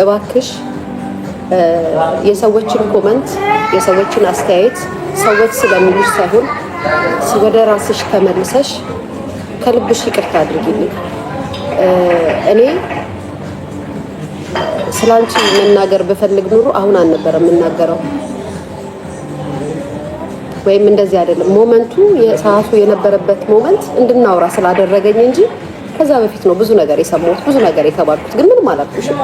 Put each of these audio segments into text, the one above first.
እባክሽ የሰዎችን ኮመንት የሰዎችን አስተያየት ሰዎች ስለሚሉሽ ሳይሆን ወደ ራስሽ ተመልሰሽ ከልብሽ ይቅርታ አድርጊልኝ። እኔ ስላንቺ መናገር ብፈልግ ኑሮ አሁን አልነበረም የምናገረው፣ ወይም እንደዚህ አይደለም ሞመንቱ የሰዓቱ የነበረበት ሞመንት እንድናወራ ስላደረገኝ እንጂ ከዛ በፊት ነው ብዙ ነገር የሰማሁት ብዙ ነገር የተባልኩት። ግን ምንም አላልኩሽም።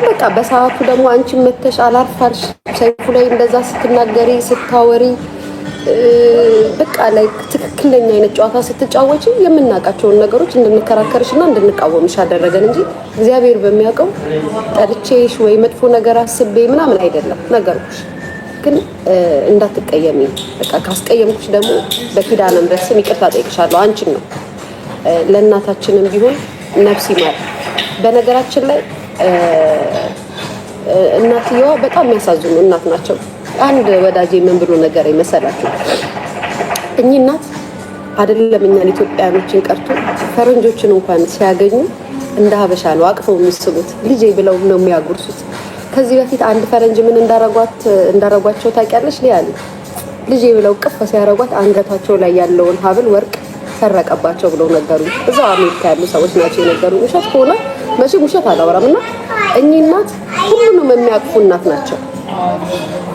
በቃ በሰዓቱ ደግሞ አንቺ መተሽ አላርፋልሽ ሰይፉ ላይ እንደዛ ስትናገሪ ስታወሪ በቃ ላይ ትክክለኛ አይነት ጨዋታ ስትጫወቺ የምናውቃቸውን ነገሮች እንድንከራከርሽና እንድንቃወምሽ አደረገን እንጂ እግዚአብሔር በሚያውቀው ጠልቼሽ ወይ መጥፎ ነገር አስቤ ምናምን አይደለም ነገርኩሽ። ግን እንዳትቀየሚ በቃ ካስቀየምኩሽ ደግሞ በኪዳነ ምሕረት ስም ይቅርታ ጠይቅሻለሁ። አንቺን ነው ለእናታችንም ቢሆን ነፍስ ይማር። በነገራችን ላይ እናትየዋ በጣም የሚያሳዝኑ እናት ናቸው። አንድ ወዳጄ ምን ብሎ ነገር ይመሰላችሁ? እኚህ እናት አይደለም እኛን ኢትዮጵያኖችን ቀርቶ ፈረንጆችን እንኳን ሲያገኙ እንደ ሀበሻ ነው አቅፈው የሚስቡት። ልጄ ብለው ነው የሚያጎርሱት። ከዚህ በፊት አንድ ፈረንጅ ምን እንዳረጓቸው ታውቂያለሽ? ሊያል ልጄ ብለው ቅፍ ሲያረጓት አንገታቸው ላይ ያለውን ሀብል ወርቅ ሰረቀባቸው ብለው ነገሩ። እዛው አሜሪካ ያሉ ሰዎች ናቸው የነገሩ። ውሸት ከሆነ መቼም ውሸት አላወራም። እና እኚህ እናት ሁሉንም የሚያቅፉ እናት ናቸው።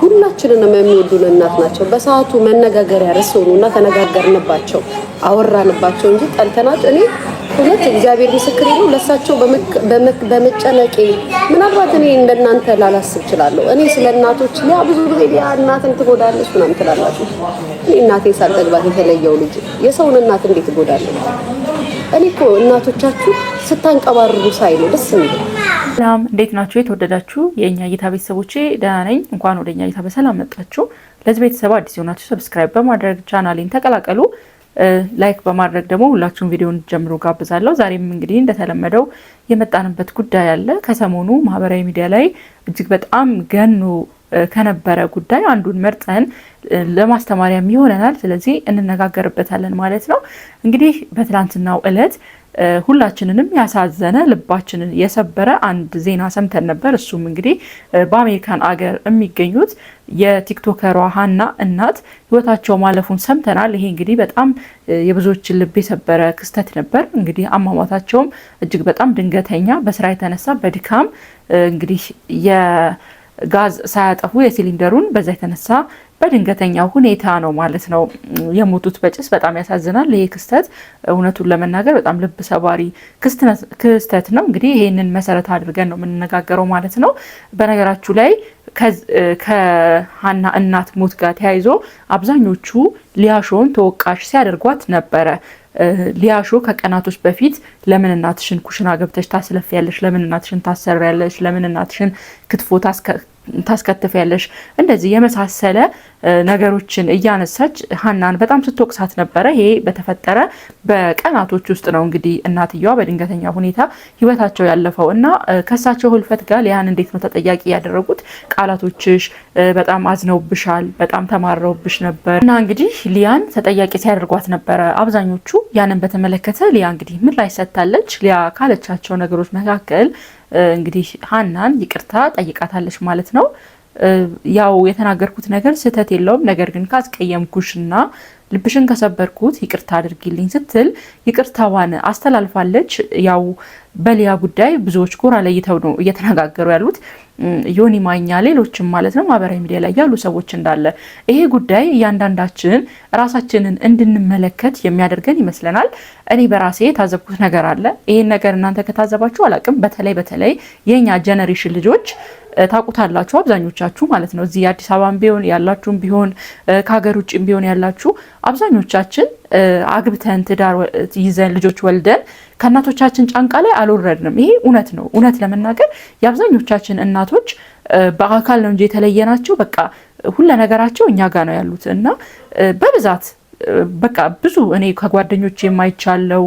ሁላችንንም የሚወዱን እናት ናቸው። በሰዓቱ መነጋገሪያ ርዕስ ሆኑና ተነጋገርንባቸው፣ አወራንባቸው እንጂ ጠልተናቸው። እኔ ሁለት እግዚአብሔር ምስክሬ ነው ለሳቸው በመጨነቄ ምናልባት እኔ እንደናንተ ላላስብ እችላለሁ። እኔ ስለ እናቶች ያ ብዙ ጊዜ ያ እናትን ትጎዳለች ምናምን ትላላችሁ። እኔ እናቴን ሳልጠግባት የተለየው ልጅ የሰውን እናት እንዴት ትጎዳለች? እኔ እኮ እናቶቻችሁ ስታንቀባርሩ ሳይ ነው ደስ የሚል። ሰላም፣ እንዴት ናችሁ? የተወደዳችሁ የእኛ እይታ ቤተሰቦቼ፣ ደህና ነኝ። እንኳን ወደ እኛ እይታ በሰላም መጣችሁ። ለዚህ ቤተሰብ አዲስ የሆናችሁ ሰብስክራይብ በማድረግ ቻናሌን ተቀላቀሉ። ላይክ በማድረግ ደግሞ ሁላችሁም ቪዲዮን ጀምሮ ጋብዛለሁ። ዛሬም እንግዲህ እንደተለመደው የመጣንበት ጉዳይ አለ። ከሰሞኑ ማህበራዊ ሚዲያ ላይ እጅግ በጣም ገኖ ከነበረ ጉዳይ አንዱን መርጠን ለማስተማሪያም ይሆነናል። ስለዚህ እንነጋገርበታለን ማለት ነው። እንግዲህ በትናንትናው ዕለት ሁላችንንም ያሳዘነ ልባችንን የሰበረ አንድ ዜና ሰምተን ነበር። እሱም እንግዲህ በአሜሪካን አገር የሚገኙት የቲክቶከሯ ሀና እናት ህይወታቸው ማለፉን ሰምተናል። ይሄ እንግዲህ በጣም የብዙዎችን ልብ የሰበረ ክስተት ነበር። እንግዲህ አሟሟታቸውም እጅግ በጣም ድንገተኛ በስራ የተነሳ በድካም እንግዲህ የጋዝ ሳያጠፉ የሲሊንደሩን በዛ የተነሳ በድንገተኛ ሁኔታ ነው ማለት ነው የሞቱት በጭስ። በጣም ያሳዝናል ይሄ ክስተት። እውነቱን ለመናገር በጣም ልብ ሰባሪ ክስተት ነው። እንግዲህ ይሄንን መሰረት አድርገን ነው የምንነጋገረው ማለት ነው። በነገራችሁ ላይ ከሀና እናት ሞት ጋር ተያይዞ አብዛኞቹ ሊያሾን ተወቃሽ ሲያደርጓት ነበረ። ሊያሾ ከቀናቶች በፊት ለምን እናትሽን ኩሽና ገብተሽ ታስለፊያለሽ? ለምን እናትሽን ታሰሪያለሽ? ለምን እናትሽን ክትፎ ታስከትፊያለሽ? እንደዚህ የመሳሰለ ነገሮችን እያነሳች ሀናን በጣም ስትወቅሳት ነበረ። ይሄ በተፈጠረ በቀናቶች ውስጥ ነው እንግዲህ እናትየዋ በድንገተኛ ሁኔታ ህይወታቸው ያለፈው እና ከሳቸው ህልፈት ጋር ሊያን እንዴት ነው ተጠያቂ ያደረጉት? ቃላቶችሽ በጣም አዝነውብሻል፣ በጣም ተማረውብሽ ነበር እና እንግዲህ ሊያን ተጠያቂ ሲያደርጓት ነበረ አብዛኞቹ። ያንን በተመለከተ ሊያ እንግዲህ ምን ላይ ሰጥታለች? ሊያ ካለቻቸው ነገሮች መካከል እንግዲህ ሀናን ይቅርታ ጠይቃታለች ማለት ነው። ያው የተናገርኩት ነገር ስህተት የለውም፣ ነገር ግን ካስቀየምኩሽና ልብሽን ከሰበርኩት ይቅርታ አድርጊልኝ ስትል ይቅርታዋን አስተላልፋለች። ያው በሊያ ጉዳይ ብዙዎች ጎራ ለይተው ነው እየተነጋገሩ ያሉት። ዮኒ ማኛ ሌሎችም ማለት ነው ማህበራዊ ሚዲያ ላይ ያሉ ሰዎች እንዳለ ይሄ ጉዳይ እያንዳንዳችን ራሳችንን እንድንመለከት የሚያደርገን ይመስለናል። እኔ በራሴ የታዘብኩት ነገር አለ። ይሄን ነገር እናንተ ከታዘባችሁ አላቅም። በተለይ የኛ ጀነሬሽን ልጆች ታውቁታላችሁ አብዛኞቻችሁ ማለት ነው። እዚህ አዲስ አበባም ቢሆን ያላችሁም ቢሆን ከሀገር ውጭም ቢሆን ያላችሁ አብዛኞቻችን አግብተን ትዳር ይዘን ልጆች ወልደን ከእናቶቻችን ጫንቃ ላይ አልወረድንም። ይሄ እውነት ነው። እውነት ለመናገር የአብዛኞቻችን እናቶች በአካል ነው እንጂ የተለየናቸው በቃ ሁሉ ነገራቸው እኛ ጋር ነው ያሉት እና በብዛት በቃ ብዙ እኔ ከጓደኞች የማይቻለው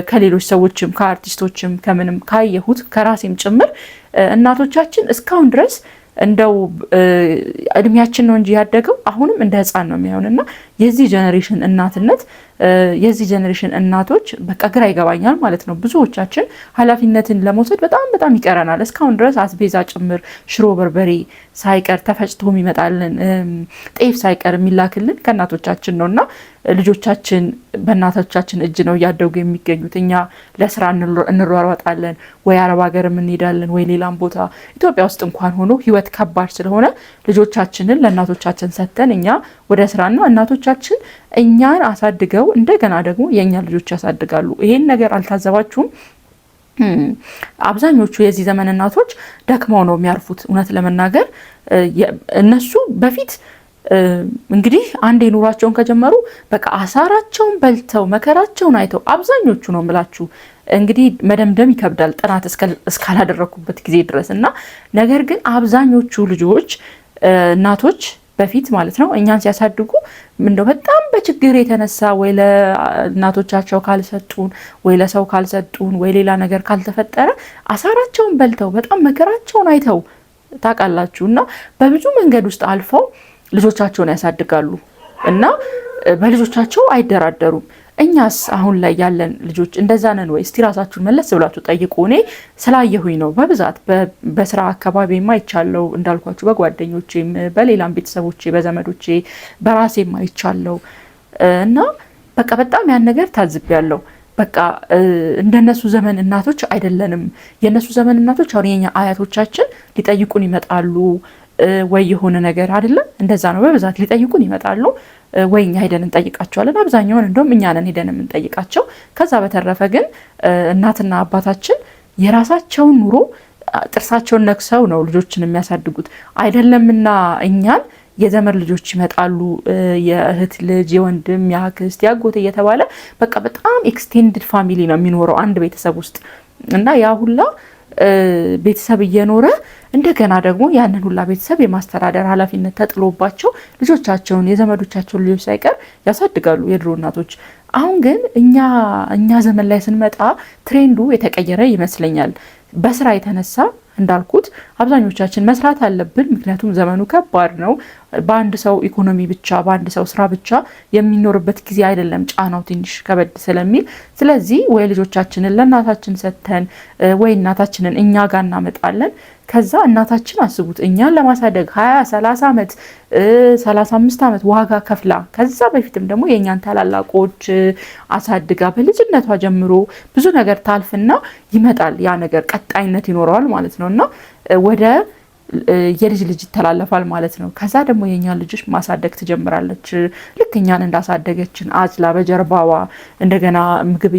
ከሌሎች ሰዎችም ከአርቲስቶችም ከምንም ካየሁት ከራሴም ጭምር እናቶቻችን እስካሁን ድረስ እንደው እድሜያችን ነው እንጂ ያደገው አሁንም እንደ ህፃን ነው የሚሆንና የዚህ ጀነሬሽን እናትነት የዚህ ጀነሬሽን እናቶች በቃ ግራ ይገባኛል ማለት ነው። ብዙዎቻችን ኃላፊነትን ለመውሰድ በጣም ይቀረናል። እስካሁን ድረስ አስቤዛ ጭምር ሽሮ በርበሬ ሳይቀር ተፈጭቶ የሚመጣልን ጤፍ ሳይቀር የሚላክልን ከእናቶቻችን ነውና ልጆቻችን በእናቶቻችን እጅ ነው እያደጉ የሚገኙት። እኛ ለስራ እንሯሯጣለን፣ ወይ አረብ ሀገር እንሄዳለን፣ ወይ ሌላም ቦታ። ኢትዮጵያ ውስጥ እንኳን ሆኖ ህይወት ከባድ ስለሆነ ልጆቻችንን ለእናቶቻችን ሰጥተን እኛ ወደ ስራና እናቶቻችን እኛን አሳድገው እንደገና ደግሞ የእኛ ልጆች ያሳድጋሉ። ይሄን ነገር አልታዘባችሁም? አብዛኞቹ የዚህ ዘመን እናቶች ደክመው ነው የሚያርፉት። እውነት ለመናገር እነሱ በፊት እንግዲህ አንዴ ኑሯቸውን ከጀመሩ በቃ አሳራቸውን በልተው መከራቸውን አይተው አብዛኞቹ ነው የምላችሁ። እንግዲህ መደምደም ይከብዳል ጥናት እስካላደረኩበት ጊዜ ድረስ እና ነገር ግን አብዛኞቹ ልጆች እናቶች በፊት ማለት ነው እኛን ሲያሳድጉ እንደው በጣም በችግር የተነሳ ወይ ለእናቶቻቸው ካልሰጡን ወይ ለሰው ካልሰጡን ወይ ሌላ ነገር ካልተፈጠረ አሳራቸውን በልተው በጣም መከራቸውን አይተው ታውቃላችሁ እና በብዙ መንገድ ውስጥ አልፈው ልጆቻቸውን ያሳድጋሉ እና በልጆቻቸው አይደራደሩም። እኛስ አሁን ላይ ያለን ልጆች እንደዛ ነን ወይ? እስቲ ራሳችሁን መለስ ብላችሁ ጠይቁ። እኔ ስላየሁኝ ነው በብዛት በስራ አካባቢ ማይቻለው እንዳልኳችሁ፣ በጓደኞቼም በሌላም ቤተሰቦቼ በዘመዶቼ በራሴም አይቻለው እና በቃ በጣም ያን ነገር ታዝቤያለሁ። በቃ እንደነሱ ዘመን እናቶች አይደለንም። የነሱ ዘመን እናቶች አሁን የኛ አያቶቻችን ሊጠይቁን ይመጣሉ ወይ የሆነ ነገር አይደለም፣ እንደዛ ነው። በብዛት ሊጠይቁን ይመጣሉ ወይ እኛ ሄደን እንጠይቃቸዋለን። አብዛኛውን እንደውም እኛ ነን ሄደን የምንጠይቃቸው። ከዛ በተረፈ ግን እናትና አባታችን የራሳቸውን ኑሮ ጥርሳቸውን ነክሰው ነው ልጆችን የሚያሳድጉት አይደለምና እኛን የዘመድ ልጆች ይመጣሉ፣ የእህት ልጅ፣ የወንድም፣ የአክስት፣ ያጎት እየተባለ በቃ በጣም ኤክስቴንድድ ፋሚሊ ነው የሚኖረው አንድ ቤተሰብ ውስጥ እና ያ ሁላ ቤተሰብ እየኖረ እንደገና ደግሞ ያንን ሁላ ቤተሰብ የማስተዳደር ኃላፊነት ተጥሎባቸው ልጆቻቸውን የዘመዶቻቸውን ልጆች ሳይቀር ያሳድጋሉ የድሮ እናቶች። አሁን ግን እኛ ዘመን ላይ ስንመጣ ትሬንዱ የተቀየረ ይመስለኛል። በስራ የተነሳ እንዳልኩት አብዛኞቻችን መስራት አለብን። ምክንያቱም ዘመኑ ከባድ ነው። በአንድ ሰው ኢኮኖሚ ብቻ በአንድ ሰው ስራ ብቻ የሚኖርበት ጊዜ አይደለም። ጫናው ትንሽ ከበድ ስለሚል ስለዚህ ወይ ልጆቻችንን ለእናታችን ሰጥተን ወይ እናታችንን እኛ ጋር እናመጣለን። ከዛ እናታችን አስቡት እኛን ለማሳደግ 20 30 ዓመት 35 ዓመት ዋጋ ከፍላ ከዛ በፊትም ደግሞ የእኛን ታላላቆች አሳድጋ በልጅነቷ ጀምሮ ብዙ ነገር ታልፍና ይመጣል። ያ ነገር ቀጣይነት ይኖረዋል ማለት ነው እና ወደ የልጅ ልጅ ይተላለፋል ማለት ነው። ከዛ ደግሞ የእኛን ልጆች ማሳደግ ትጀምራለች። ልክ እኛን እንዳሳደገችን አዝላ በጀርባዋ እንደገና ምግብ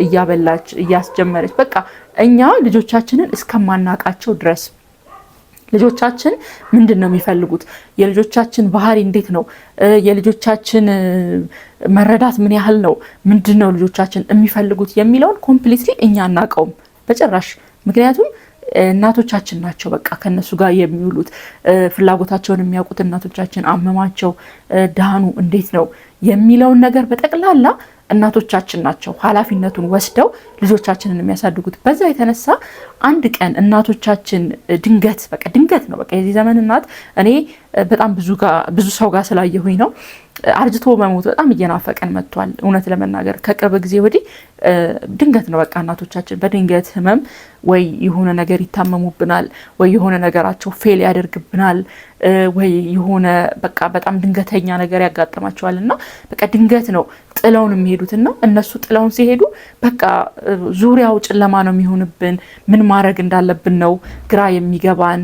እያበላች እያስጀመረች በቃ እኛ ልጆቻችንን እስከማናቃቸው ድረስ ልጆቻችን ምንድን ነው የሚፈልጉት? የልጆቻችን ባህሪ እንዴት ነው? የልጆቻችን መረዳት ምን ያህል ነው? ምንድን ነው ልጆቻችን የሚፈልጉት የሚለውን ኮምፕሊትሊ እኛ አናውቀውም በጭራሽ። ምክንያቱም እናቶቻችን ናቸው በቃ ከነሱ ጋር የሚውሉት። ፍላጎታቸውን የሚያውቁት እናቶቻችን፣ አመማቸው፣ ዳኑ እንዴት ነው የሚለውን ነገር በጠቅላላ እናቶቻችን ናቸው ኃላፊነቱን ወስደው ልጆቻችንን የሚያሳድጉት። በዛ የተነሳ አንድ ቀን እናቶቻችን ድንገት ነው በቃ የዚህ ዘመን እናት እኔ በጣም ብዙ ሰው ጋር ስላየሁኝ ነው አርጅቶ መሞት በጣም እየናፈቀን መጥቷል። እውነት ለመናገር ከቅርብ ጊዜ ወዲህ ድንገት ነው በቃ እናቶቻችን በድንገት ህመም ወይ የሆነ ነገር ይታመሙብናል፣ ወይ የሆነ ነገራቸው ፌል ያደርግብናል፣ ወይ የሆነ በቃ በጣም ድንገተኛ ነገር ያጋጥማቸዋል እና በቃ ድንገት ነው ጥለውን የሚሄዱትና እነሱ ጥለውን ሲሄዱ በቃ ዙሪያው ጨለማ ነው የሚሆንብን። ምን ማድረግ እንዳለብን ነው ግራ የሚገባን።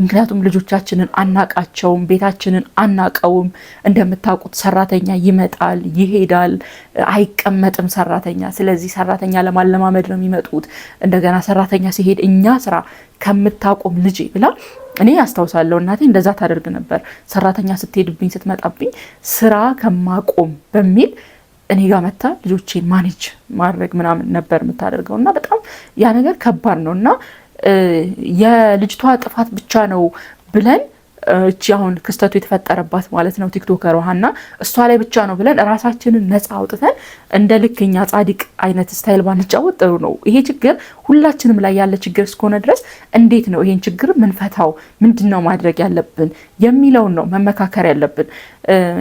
ምክንያቱም ልጆቻችንን አናቃቸውም፣ ቤታችንን አናቀውም። እንደምታውቁት ሰራተኛ ይመጣል ይሄዳል፣ አይቀመጥም ሰራተኛ። ስለዚህ ሰራተኛ ለማለማመድ ነው የሚመጡት። እንደገና ሰራተኛ ሲሄድ እኛ ስራ ከምታቆም ልጅ ብላ እኔ አስታውሳለሁ እናቴ እንደዛ ታደርግ ነበር። ሰራተኛ ስትሄድብኝ ስትመጣብኝ ስራ ከማቆም በሚል እኔ ጋር መታ ልጆቼን ማኔጅ ማድረግ ምናምን ነበር የምታደርገው እና በጣም ያ ነገር ከባድ ነው እና የልጅቷ ጥፋት ብቻ ነው ብለን እቺ አሁን ክስተቱ የተፈጠረባት ማለት ነው ቲክቶከር ሀና እሷ ላይ ብቻ ነው ብለን ራሳችንን ነፃ አውጥተን እንደ ልክኛ ጻድቅ አይነት ስታይል ባንጫወት ጥሩ ነው። ይሄ ችግር ሁላችንም ላይ ያለ ችግር እስከሆነ ድረስ እንዴት ነው ይሄን ችግር ምንፈታው፣ ምንድነው ማድረግ ያለብን የሚለውን ነው መመካከር ያለብን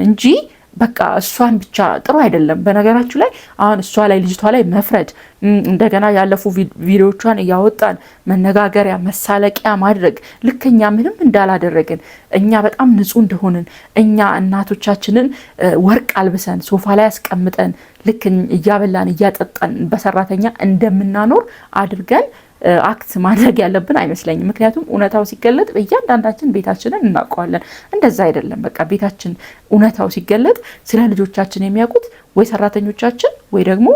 እንጂ በቃ እሷን ብቻ ጥሩ አይደለም። በነገራችሁ ላይ አሁን እሷ ላይ ልጅቷ ላይ መፍረድ እንደገና ያለፉ ቪዲዮቿን እያወጣን መነጋገሪያ መሳለቂያ ማድረግ ልክ እኛ ምንም እንዳላደረግን እኛ በጣም ንጹህ እንደሆንን እኛ እናቶቻችንን ወርቅ አልብሰን ሶፋ ላይ አስቀምጠን ልክ እያበላን እያጠጣን በሰራተኛ እንደምናኖር አድርገን አክት ማድረግ ያለብን አይመስለኝም። ምክንያቱም እውነታው ሲገለጥ እያንዳንዳችን ቤታችንን እናውቀዋለን። እንደዛ አይደለም። በቃ ቤታችን እውነታው ሲገለጥ ስለ ልጆቻችን የሚያውቁት ወይ ሰራተኞቻችን ወይ ደግሞ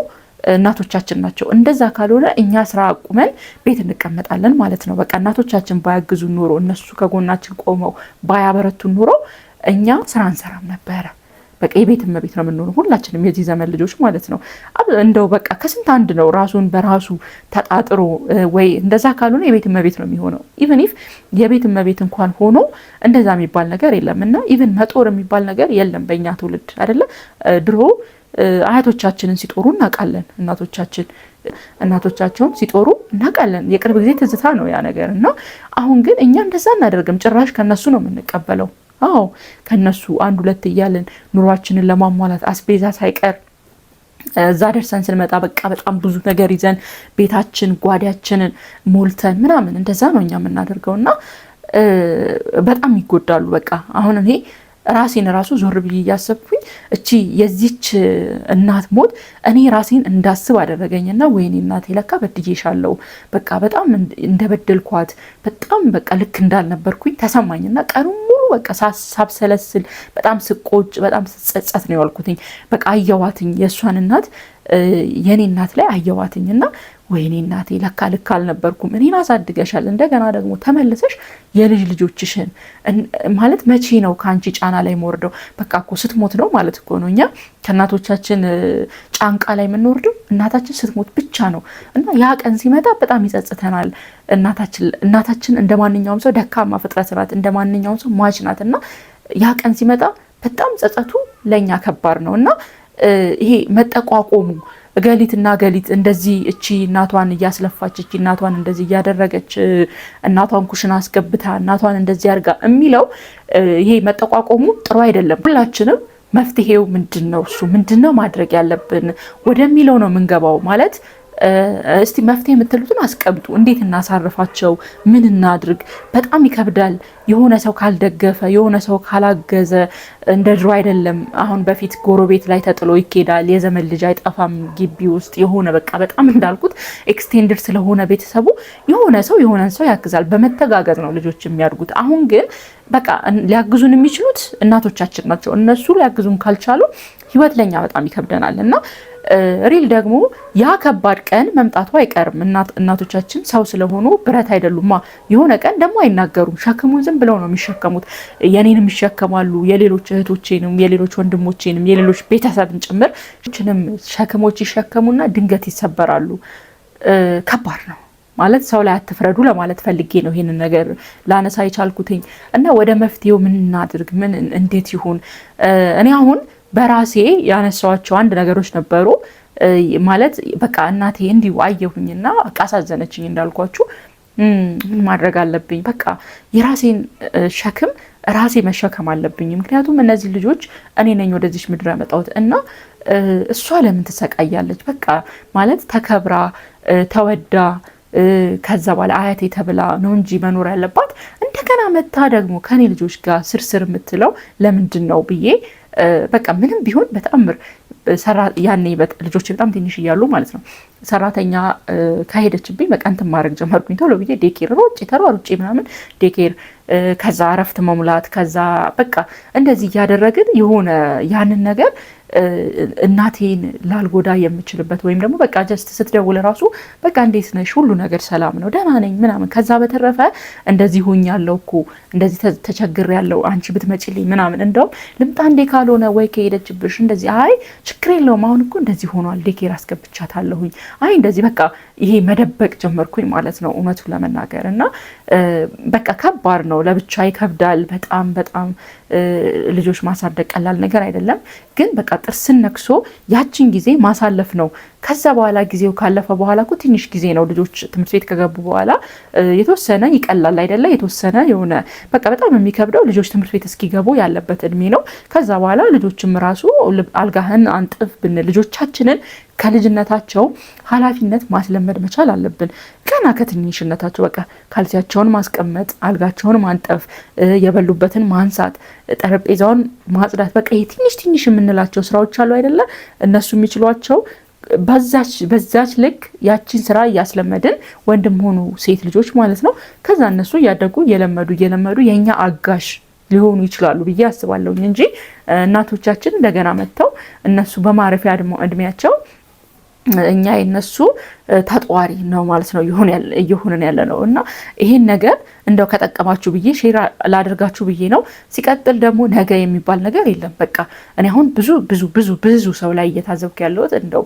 እናቶቻችን ናቸው። እንደዛ ካልሆነ እኛ ስራ አቁመን ቤት እንቀመጣለን ማለት ነው። በቃ እናቶቻችን ባያግዙ ኑሮ እነሱ ከጎናችን ቆመው ባያበረቱ ኑሮ እኛ ስራ አንሰራም ነበረ። በቃ የቤት እመቤት ነው የምንሆነው ሁላችንም የዚህ ዘመን ልጆች ማለት ነው። እንደው በቃ ከስንት አንድ ነው ራሱን በራሱ ተጣጥሮ ወይ እንደዛ ካልሆነ የቤት እመቤት ነው የሚሆነው። ኢቭን ኢፍ የቤት እመቤት እንኳን ሆኖ እንደዛ የሚባል ነገር የለም እና ኢቭን መጦር የሚባል ነገር የለም በእኛ ትውልድ አይደለ። ድሮ አያቶቻችንን ሲጦሩ እናውቃለን። እናቶቻቸውን ሲጦሩ እናውቃለን። የቅርብ ጊዜ ትዝታ ነው ያ ነገር እና አሁን ግን እኛ እንደዛ እናደርግም። ጭራሽ ከነሱ ነው የምንቀበለው። አዎ ከነሱ አንድ ሁለት እያለን ኑሯችንን ለማሟላት አስቤዛ ሳይቀር እዛ ደርሰን ስንመጣ በቃ በጣም ብዙ ነገር ይዘን ቤታችን ጓዳችንን ሞልተን ምናምን እንደዛ ነው እኛ የምናደርገው እና በጣም ይጎዳሉ። በቃ አሁን እኔ ራሴን ራሱ ዞር ብዬ እያሰብኩኝ እቺ የዚች እናት ሞት እኔ ራሴን እንዳስብ አደረገኝና ወይኔ እናቴ ለካ በድዬሻለሁ በቃ በጣም እንደበደልኳት በጣም በቃ ልክ እንዳልነበርኩኝ ተሰማኝና ቀኑ ሙሉ በቃ ሳብሰለስል በጣም ስቆጭ በጣም ስጸጸት ነው ያልኩትኝ። በቃ አየዋትኝ የእሷን እናት የኔ እናት ላይ አየዋትኝና ወይኔ እናቴ ለካ ልክ አልነበርኩም። እኔን አሳድገሻል እንደገና ደግሞ ተመልሰሽ የልጅ ልጆችሽን ማለት መቼ ነው ከአንቺ ጫና ላይ መወርደው? በቃ እኮ ስትሞት ነው ማለት እኮ ነው። እኛ ከእናቶቻችን ጫንቃ ላይ የምንወርደው እናታችን ስትሞት ብቻ ነው እና ያ ቀን ሲመጣ በጣም ይጸጽተናል። እናታችን እንደ ማንኛውም ሰው ደካማ ፍጥረት ናት፣ እንደ ማንኛውም ሰው ሟች ናት እና ያ ቀን ሲመጣ በጣም ጸጸቱ ለእኛ ከባድ ነው እና ይሄ መጠቋቆሙ ገሊትና ገሊት እንደዚህ እቺ እናቷን እያስለፋች እቺ እናቷን እንደዚህ እያደረገች እናቷን ኩሽና አስገብታ እናቷን እንደዚህ አርጋ የሚለው ይሄ መጠቋቆሙ ጥሩ አይደለም። ሁላችንም መፍትሄው ምንድነው እሱ ምንድነው ማድረግ ያለብን ወደሚለው ነው የምንገባው። ማለት እስቲ መፍትሄ የምትሉትን አስቀምጡ። እንዴት እናሳርፋቸው? ምን እናድርግ? በጣም ይከብዳል። የሆነ ሰው ካልደገፈ የሆነ ሰው ካላገዘ እንደ ድሮ አይደለም። አሁን በፊት ጎረቤት ላይ ተጥሎ ይኬዳል። የዘመን ልጅ አይጠፋም ግቢ ውስጥ የሆነ በቃ በጣም እንዳልኩት ኤክስቴንድድ ስለሆነ ቤተሰቡ የሆነ ሰው የሆነን ሰው ያግዛል። በመተጋገዝ ነው ልጆች የሚያድጉት። አሁን ግን በቃ ሊያግዙን የሚችሉት እናቶቻችን ናቸው። እነሱ ሊያግዙን ካልቻሉ ህይወት ለኛ በጣም ይከብደናል እና ሪል ደግሞ ያ ከባድ ቀን መምጣቱ አይቀርም። እናቶቻችን ሰው ስለሆኑ ብረት አይደሉማ። የሆነ ቀን ደግሞ አይናገሩም። ሸክሙን ዝም ብለው ነው የሚሸከሙት። የኔንም ይሸከማሉ፣ የሌሎች እህቶቼንም፣ የሌሎች ወንድሞቼንም፣ የሌሎች ቤተሰብን ጭምር ሸክሞች ይሸከሙና ድንገት ይሰበራሉ። ከባድ ነው ማለት ሰው ላይ አትፍረዱ ለማለት ፈልጌ ነው ይሄንን ነገር ላነሳ የቻልኩትኝ እና ወደ መፍትሄው ምን እናድርግ፣ ምን እንዴት ይሁን እኔ አሁን በራሴ ያነሳዋቸው አንድ ነገሮች ነበሩ። ማለት በቃ እናቴ እንዲሁ አየሁኝና በቃ አሳዘነችኝ እንዳልኳችሁ ምን ማድረግ አለብኝ? በቃ የራሴን ሸክም ራሴ መሸከም አለብኝ። ምክንያቱም እነዚህ ልጆች እኔ ነኝ ወደዚህ ምድር ያመጣሁት እና እሷ ለምን ትሰቃያለች? በቃ ማለት ተከብራ ተወዳ ከዛ በኋላ አያቴ ተብላ ነው እንጂ መኖር ያለባት እንደገና መታ ደግሞ ከኔ ልጆች ጋር ስርስር የምትለው ለምንድን ነው ብዬ በቃ ምንም ቢሆን በተአምር ያኔ ልጆች በጣም ትንሽ እያሉ ማለት ነው ሰራተኛ ካሄደችብኝ በቃ እንትን ማድረግ ጀመርኩኝ። ቶሎ ብዬ ዴኬር ሮጬ ምናምን ዴኬር ከዛ እረፍት መሙላት ከዛ በቃ እንደዚህ እያደረግን የሆነ ያንን ነገር እናቴን ላልጎዳ የምችልበት ወይም ደግሞ በቃ ጀስት ስትደውል ራሱ በቃ እንዴት ነሽ ሁሉ ነገር ሰላም ነው ደህና ነኝ ምናምን ከዛ በተረፈ እንደዚህ ሆኛለሁ እኮ እንደዚህ ተቸግሬያለሁ አንቺ ብትመጪልኝ ምናምን እንደውም ልምጣ እንዴ ካልሆነ ወይ ከሄደችብሽ እንደዚህ አይ ችግር የለውም አሁን እኮ እንደዚህ ሆኗል ዴኬር አስገብቻታለሁኝ አይ እንደዚህ በቃ ይሄ መደበቅ ጀመርኩኝ ማለት ነው እውነቱን ለመናገር እና በቃ ከባድ ነው ለብቻ ይከብዳል በጣም ልጆች ማሳደግ ቀላል ነገር አይደለም ግን በቃ ጥርስን ነክሶ ያችን ጊዜ ማሳለፍ ነው። ከዛ በኋላ ጊዜው ካለፈ በኋላ እኮ ትንሽ ጊዜ ነው። ልጆች ትምህርት ቤት ከገቡ በኋላ የተወሰነ ይቀላል አይደለ? የተወሰነ የሆነ በቃ በጣም የሚከብደው ልጆች ትምህርት ቤት እስኪገቡ ያለበት እድሜ ነው። ከዛ በኋላ ልጆችም ራሱ አልጋህን አንጥፍ ብንል ልጆቻችንን ከልጅነታቸው ኃላፊነት ማስለመድ መቻል አለብን። ገና ከትንሽነታቸው በቃ ካልሲያቸውን ማስቀመጥ፣ አልጋቸውን ማንጠፍ፣ የበሉበትን ማንሳት፣ ጠረጴዛውን ማጽዳት፣ በቃ ትንሽ የምንላቸው ስራዎች አሉ አይደለ? እነሱ የሚችሏቸው በዛች ልክ ያቺን ስራ እያስለመድን ወንድም ሆኑ ሴት ልጆች ማለት ነው። ከዛ እነሱ እያደጉ እየለመዱ የኛ አጋሽ ሊሆኑ ይችላሉ ብዬ አስባለሁ እንጂ እናቶቻችን እንደገና መጥተው እነሱ በማረፊያ እድሜያቸው እኛ የነሱ ተጧሪ ነው ማለት ነው እየሆነን ያለ ነው። እና ይሄን ነገር እንደው ከጠቀማችሁ ብዬ ሼር ላደርጋችሁ ብዬ ነው። ሲቀጥል ደግሞ ነገ የሚባል ነገር የለም። በቃ እኔ አሁን ብዙ ሰው ላይ እየታዘብኩ ያለሁት እንደው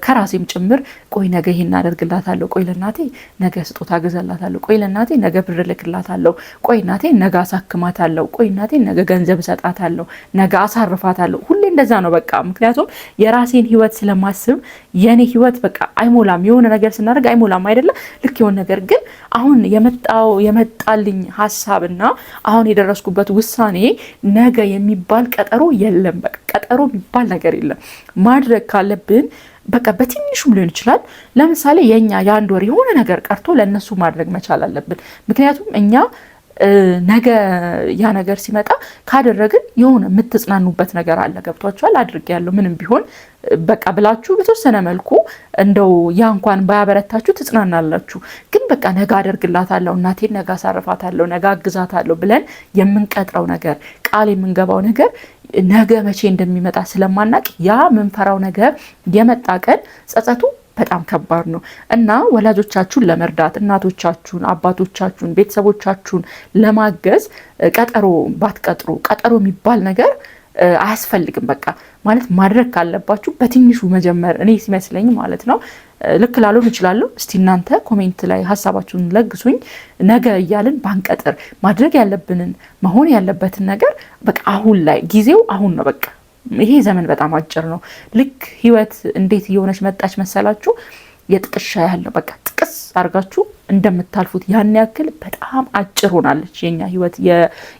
ከራሴም ጭምር ቆይ ነገ ይሄን አደርግላታለሁ፣ ቆይ ለእናቴ ነገ ስጦታ ገዛላታለሁ፣ ቆይ ለእናቴ ነገ ብር ልክላታለሁ፣ ቆይ እናቴ ነገ አሳክማታለሁ፣ ቆይ እናቴ ነገ ገንዘብ እሰጣታለሁ፣ ነገ አሳርፋታለሁ። ሁሌ እንደዛ ነው በቃ። ምክንያቱም የራሴን ህይወት ስለማስብ የኔ ህይወት በቃ አይሞላም። የሆነ ነገር ስናደርግ አይሞላም አይደለ? ልክ የሆነ ነገር ግን አሁን የመጣልኝ ሀሳብና አሁን የደረስኩበት ውሳኔ ነገ የሚባል ቀጠሮ የለም። በቃ ቀጠሮ የሚባል ነገር የለም። ማድረግ ካለብን በቃ በትንሹም ሊሆን ይችላል። ለምሳሌ የኛ የአንድ ወር የሆነ ነገር ቀርቶ ለነሱ ማድረግ መቻል አለብን። ምክንያቱም እኛ ነገ ያ ነገር ሲመጣ ካደረግን የሆነ የምትጽናኑበት ነገር አለ። ገብቷችኋል? አድርጌያለሁ ምንም ቢሆን በቃ ብላችሁ በተወሰነ መልኩ እንደው ያ እንኳን ባያበረታችሁ ትጽናናላችሁ። ግን በቃ ነገ አደርግላታለሁ፣ እናቴን ነገ አሳርፋታለሁ፣ ነገ አግዛታለሁ ብለን የምንቀጥረው ነገር ቃል የምንገባው ነገር ነገ መቼ እንደሚመጣ ስለማናቅ ያ ምንፈራው ነገር የመጣ ቀን ጸጸቱ በጣም ከባድ ነው እና ወላጆቻችሁን ለመርዳት እናቶቻችሁን፣ አባቶቻችሁን፣ ቤተሰቦቻችሁን ለማገዝ ቀጠሮ ባትቀጥሩ ቀጠሮ የሚባል ነገር አያስፈልግም። በቃ ማለት ማድረግ ካለባችሁ በትንሹ መጀመር እኔ ሲመስለኝ ማለት ነው። ልክ ላልሆን እችላለሁ። እስቲ እናንተ ኮሜንት ላይ ሀሳባችሁን ለግሱኝ። ነገ እያልን ባንቀጥር ማድረግ ያለብንን መሆን ያለበትን ነገር በቃ አሁን ላይ ጊዜው አሁን ነው። በቃ ይሄ ዘመን በጣም አጭር ነው። ልክ ህይወት እንዴት እየሆነች መጣች መሰላችሁ? የጥቅሻ ያለው በቃ ጥቅስ አድርጋችሁ እንደምታልፉት ያን ያክል በጣም አጭር ሆናለች የኛ ህይወት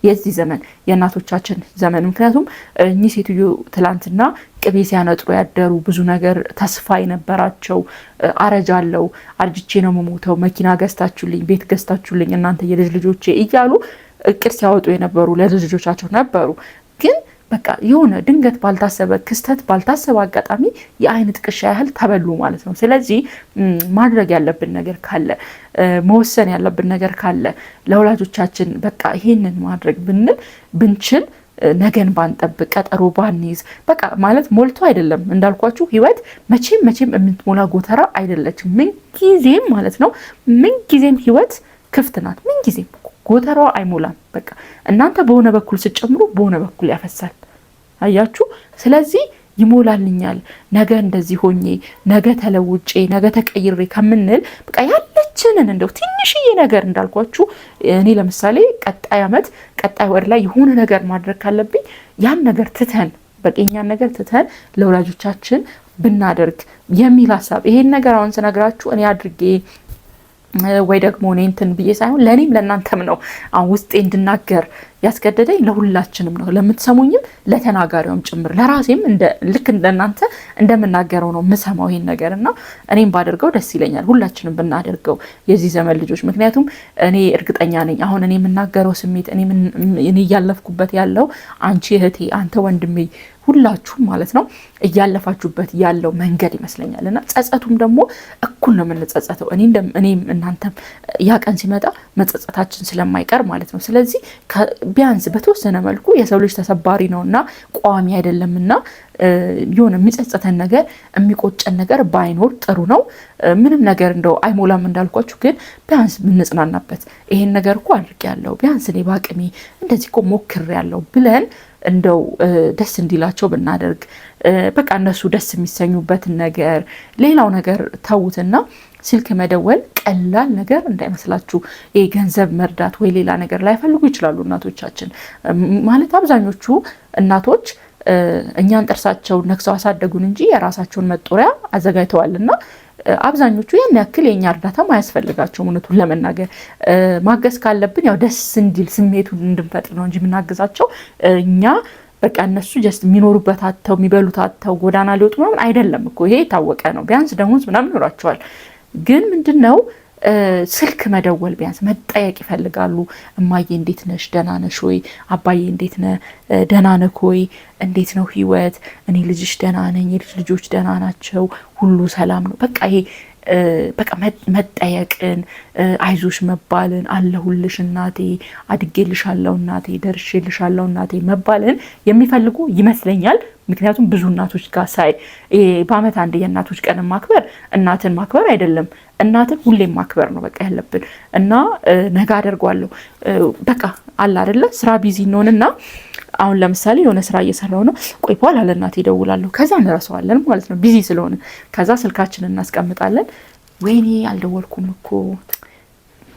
የዚህ ዘመን የእናቶቻችን ዘመን። ምክንያቱም እኚህ ሴትዮ ትላንትና ቅቤ ሲያነጥሩ ያደሩ ብዙ ነገር ተስፋ የነበራቸው አረጃለሁ፣ አርጅቼ ነው መሞተው፣ መኪና ገዝታችሁልኝ፣ ቤት ገዝታችሁልኝ እናንተ የልጅ ልጆቼ እያሉ እቅድ ሲያወጡ የነበሩ ለልጅ ልጆቻቸው ነበሩ። ግን በቃ የሆነ ድንገት ባልታሰበ ክስተት ባልታሰበ አጋጣሚ የአይን ጥቅሻ ያህል ተበሉ ማለት ነው። ስለዚህ ማድረግ ያለብን ነገር ካለ መወሰን ያለብን ነገር ካለ ለወላጆቻችን በቃ ይሄንን ማድረግ ብንችል ነገን ባንጠብቅ ቀጠሮ ባንይዝ በቃ ማለት ሞልቶ አይደለም እንዳልኳችሁ ህይወት መቼም የምትሞላ ጎተራ አይደለችም። ምንጊዜም ማለት ነው ምንጊዜም ህይወት ክፍት ናት። ምንጊዜም ጎተራዋ አይሞላም። በቃ እናንተ በሆነ በኩል ስትጨምሩ በሆነ በኩል ያፈሳል። አያችሁ? ስለዚህ ይሞላልኛል ነገ እንደዚህ ሆኜ ነገ ተለውጬ ነገ ተቀይሬ ከምንል በቃ ያለችንን እንደው ትንሽዬ ነገር እንዳልኳችሁ እኔ ለምሳሌ ቀጣይ አመት ቀጣይ ወር ላይ የሆነ ነገር ማድረግ ካለብኝ ያን ነገር ትተን በቀኛን ነገር ትተን ለወላጆቻችን ብናደርግ የሚል ሀሳብ ይሄን ነገር አሁን ስነግራችሁ እኔ አድርጌ ወይ ደግሞ እኔ እንትን ብዬ ሳይሆን ለኔም ለእናንተም ነው አሁን ውስጤ እንድናገር ያስገደደኝ ለሁላችንም ነው። ለምትሰሙኝም ለተናጋሪውም ጭምር ለራሴም ልክ እንደናንተ እንደምናገረው ነው የምሰማው ይሄን ነገርና እኔም ባደርገው ደስ ይለኛል። ሁላችንም ብናደርገው የዚህ ዘመን ልጆች። ምክንያቱም እኔ እርግጠኛ ነኝ አሁን እኔ የምናገረው ስሜት እኔ እያለፍኩበት ያለው አንቺ እህቴ፣ አንተ ወንድሜ ሁላችሁም ማለት ነው እያለፋችሁበት ያለው መንገድ ይመስለኛል። እና ጸጸቱም ደግሞ እኩል ነው የምንጸጸተው። እኔም እናንተም ያ ቀን ሲመጣ መጸጸታችን ስለማይቀር ማለት ነው። ስለዚህ ቢያንስ በተወሰነ መልኩ የሰው ልጅ ተሰባሪ ነውና ቋሚ አይደለምና የሆነ የሚጸጸተን ነገር የሚቆጨን ነገር ባይኖር ጥሩ ነው። ምንም ነገር እንደው አይሞላም እንዳልኳችሁ፣ ግን ቢያንስ ብንጽናናበት ይሄን ነገር እኮ አድርጌያለሁ፣ ቢያንስ እኔ ባቅሜ እንደዚህ እኮ ሞክሬያለሁ ብለን እንደው ደስ እንዲላቸው ብናደርግ በቃ እነሱ ደስ የሚሰኙበትን ነገር ሌላው ነገር ተውትና ስልክ መደወል ቀላል ነገር እንዳይመስላችሁ። ይሄ ገንዘብ መርዳት ወይ ሌላ ነገር ላይፈልጉ ይችላሉ እናቶቻችን። ማለት አብዛኞቹ እናቶች እኛን ጥርሳቸው ነክሰው አሳደጉን እንጂ የራሳቸውን መጦሪያ አዘጋጅተዋልና አብዛኞቹ ያን ያክል የኛ እርዳታ ማያስፈልጋቸውም። እውነቱን ለመናገር ማገዝ ካለብን ያው ደስ እንዲል ስሜቱን እንድንፈጥር ነው እንጂ የምናግዛቸው እኛ በቃ እነሱ ጀስት የሚኖሩበት አጥተው የሚበሉት አጥተው ጎዳና ሊወጡ ምናምን አይደለም እኮ ይሄ የታወቀ ነው። ቢያንስ ደሞዝ ምናምን ይኖራቸዋል። ግን ምንድነው ስልክ መደወል ቢያንስ መጠየቅ ይፈልጋሉ። እማዬ እንዴት ነሽ? ደህና ነሽ ወይ? አባዬ እንዴት ነህ? ደህና ነህ ወይ? እንዴት ነው ህይወት? እኔ ልጅሽ ደህና ነኝ፣ ልጆች ደህና ናቸው፣ ሁሉ ሰላም ነው። በቃ ይሄ በቃ መጠየቅን፣ አይዞሽ መባልን፣ አለሁልሽ እናቴ፣ አድጌልሻለሁ እናቴ፣ ደርሼልሻለሁ እናቴ መባልን የሚፈልጉ ይመስለኛል። ምክንያቱም ብዙ እናቶች ጋር ሳይ በአመት አንድ የእናቶች ቀን ማክበር እናትን ማክበር አይደለም፣ እናትን ሁሌም ማክበር ነው በቃ ያለብን። እና ነገ አደርጓለሁ በቃ አለ አይደለ ስራ ቢዚ እንሆንና አሁን ለምሳሌ የሆነ ስራ እየሰራው ነው፣ ቆይ በኋላ ለእናቴ እደውላለሁ፣ ከዛ እንረሳዋለን ማለት ነው ቢዚ ስለሆነ። ከዛ ስልካችንን እናስቀምጣለን፣ ወይኔ አልደወልኩም እኮ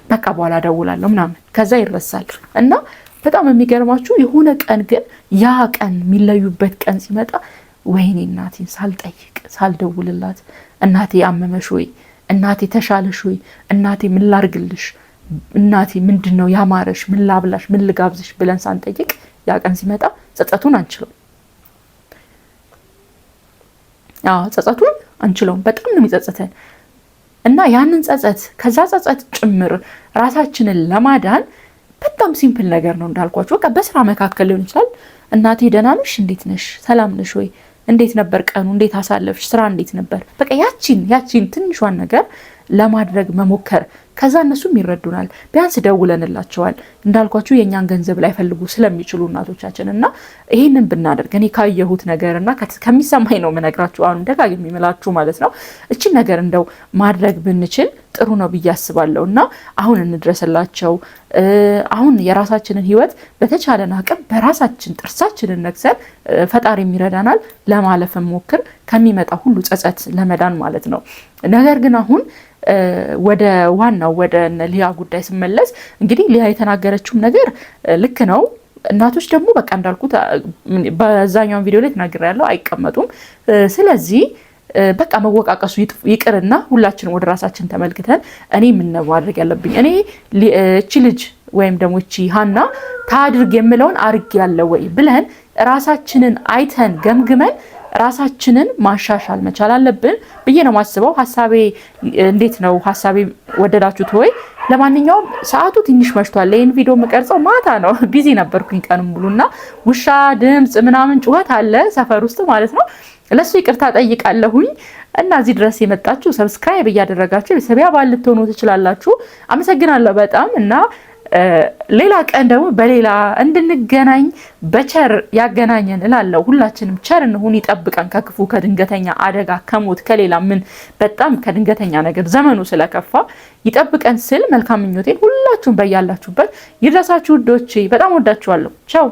በቃ በኋላ እደውላለሁ ምናምን፣ ከዛ ይረሳል። እና በጣም የሚገርማችሁ የሆነ ቀን ግን ያ ቀን የሚለዩበት ቀን ሲመጣ ወይኔ እናቴን ሳልጠይቅ ሳልደውልላት፣ እናቴ አመመሽ ወይ? እናቴ ተሻለሽ ወይ? እናቴ ምን ላርግልሽ? እናቴ ምንድነው ያማረሽ? ምን ላብላሽ? ምን ልጋብዝሽ? ብለን ሳንጠይቅ ያ ቀን ሲመጣ ጸጸቱን አንችለው። ጸጸቱን አንችለውም። በጣም ነው የሚጸጸተን። እና ያንን ጸጸት ከዛ ጸጸት ጭምር ራሳችንን ለማዳን በጣም ሲምፕል ነገር ነው እንዳልኳችሁ። በቃ በስራ መካከል ሊሆን ይችላል። እናቴ ደህና ነሽ? እንዴት ነሽ? ሰላም ነሽ ወይ? እንዴት ነበር ቀኑ? እንዴት አሳለፍሽ? ስራ እንዴት ነበር? በቃ ያቺን ትንሿን ነገር ለማድረግ መሞከር። ከዛ እነሱም ይረዱናል። ቢያንስ ደውለንላቸዋል። እንዳልኳችሁ የኛን ገንዘብ ላይ ፈልጉ ስለሚችሉ እናቶቻችን። እና ይሄንን ብናደርግ እኔ ካየሁት ነገርና ከሚሰማኝ ነው የምነግራችሁ፣ አሁን ደጋግሜ የምላችሁ ማለት ነው። እቺን ነገር እንደው ማድረግ ብንችል ጥሩ ነው ብዬ አስባለሁ። እና አሁን እንድረስላቸው። አሁን የራሳችንን ህይወት በተቻለን አቅም በራሳችን ጥርሳችንን ነክሰን ፈጣሪ የሚረዳናል ለማለፍ ሞክር፣ ከሚመጣ ሁሉ ጸጸት ለመዳን ማለት ነው። ነገር ግን አሁን ወደ ዋናው ወደ ሊያ ጉዳይ ስመለስ እንግዲህ ሊያ የተናገረችውም ነገር ልክ ነው። እናቶች ደግሞ በቃ እንዳልኩት በዛኛው ቪዲዮ ላይ ተናግሬያለሁ፣ አይቀመጡም። ስለዚህ በቃ መወቃቀሱ ይቅርና ሁላችንም ወደ ራሳችን ተመልክተን እኔ ምን ማድረግ ያለብኝ፣ እኔ እቺ ልጅ ወይም ደግሞ እቺ ሀና ታድርግ የምለውን አርግ ያለ ወይ ብለን ራሳችንን አይተን ገምግመን ራሳችንን ማሻሻል መቻል አለብን ብዬ ነው ማስበው። ሐሳቤ እንዴት ነው? ሐሳቤ ወደዳችሁት ወይ? ለማንኛውም ሰዓቱ ትንሽ መሽቷል። ይሄን ቪዲዮ መቀርጸው ማታ ነው፣ ቢዚ ነበርኩኝ ቀኑን ሙሉና ውሻ ድምጽ ምናምን ጩኸት አለ ሰፈር ውስጥ ማለት ነው። ለሱ ይቅርታ ጠይቃለሁኝ። እና እዚህ ድረስ የመጣችሁ ሰብስክራይብ እያደረጋችሁ ቤተሰቢያ ባል ልትሆኑ ትችላላችሁ። አመሰግናለሁ በጣም። እና ሌላ ቀን ደግሞ በሌላ እንድንገናኝ በቸር ያገናኘን እላለሁ። ሁላችንም ቸር እንሁን፣ ይጠብቀን ከክፉ ከድንገተኛ አደጋ ከሞት ከሌላ ምን በጣም ከድንገተኛ ነገር ዘመኑ ስለከፋ ይጠብቀን ስል መልካም ምኞቴን ሁላችሁም በያላችሁበት ይድረሳችሁ ውዶቼ። በጣም ወዳችኋለሁ። ቻው።